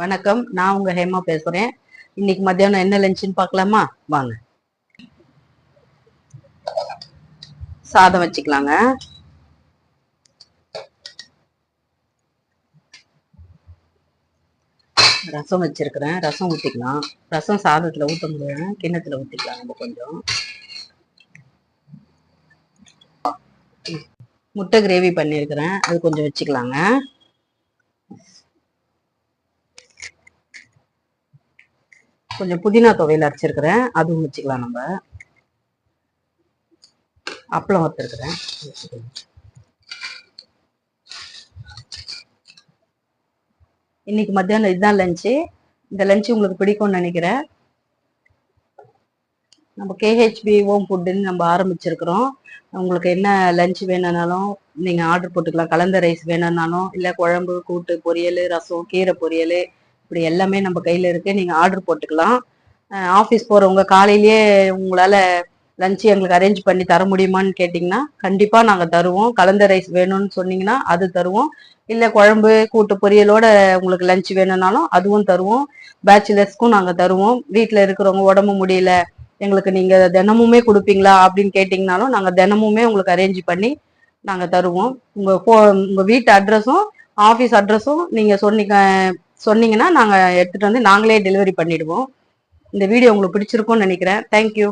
வணக்கம், நான் உங்க ஹேமா பேசுறேன். இன்னைக்கு மத்தியானம் என்ன லஞ்சுன்னு பார்க்கலாமா? வாங்க. சாதம் வச்சுக்கலாங்க. ரசம் வச்சிருக்கிறேன், ரசம் ஊற்றிக்கலாம். ரசம் சாதத்தில் ஊற்ற முடியாது, கிண்ணத்தில் ஊற்றிக்கலாம். நம்ம கொஞ்சம் முட்டை கிரேவி பண்ணியிருக்கிறேன், அது கொஞ்சம் வச்சுக்கலாங்க. கொஞ்சம் புதினா துவையல் அரைச்சிருக்கிறேன், அதுவும் வச்சுக்கலாம். நம்ம அப்பளம் வறுத்துருக்கிறேன். இன்னைக்கு மத்தியானம் இதுதான் லஞ்சு. இந்த லஞ்சு உங்களுக்கு பிடிக்கும்னு நினைக்கிறேன். நம்ம கேஹெச்பி ஹோம் ஃபுட்டுன்னு நம்ம ஆரம்பிச்சிருக்கிறோம். உங்களுக்கு என்ன லஞ்ச் வேணும்னாலும் நீங்கள் ஆர்டர் போட்டுக்கலாம். கலந்த ரைஸ் வேணும்னாலும், இல்லை குழம்பு, கூட்டு, பொரியல், ரசம், கீரை பொரியல், இப்படி எல்லாமே நம்ம கையில் இருக்குது. நீங்கள் ஆர்டர் போட்டுக்கலாம். ஆஃபீஸ் போகிறவங்க காலையிலேயே உங்களால் லஞ்சு எங்களுக்கு அரேஞ்ச் பண்ணி தர முடியுமான்னு கேட்டிங்கன்னா கண்டிப்பாக நாங்கள் தருவோம். கலந்த ரைஸ் வேணும்னு சொன்னீங்கன்னா அது தருவோம். இல்லை குழம்பு, கூட்டு, பொரியலோட உங்களுக்கு லஞ்ச் வேணும்னாலும் அதுவும் தருவோம். பேச்சுலர்ஸ்க்கும் நாங்கள் தருவோம். வீட்டில் இருக்கிறவங்க உடம்பு முடியல, எங்களுக்கு நீங்கள் தினமுமே கொடுப்பீங்களா அப்படின்னு கேட்டிங்கனாலும் நாங்கள் தினமுமே உங்களுக்கு அரேஞ்ச் பண்ணி நாங்கள் தருவோம். உங்கள் வீட்டு அட்ரஸும் ஆஃபீஸ் அட்ரஸும் நீங்கள் சொன்னீங்கன்னா நாங்கள் எடுத்துகிட்டு வந்து நாங்களே டெலிவரி பண்ணிடுவோம். இந்த வீடியோ உங்களுக்கு பிடிச்சிருக்கும்னு நினைக்கிறேன். தேங்க்யூ.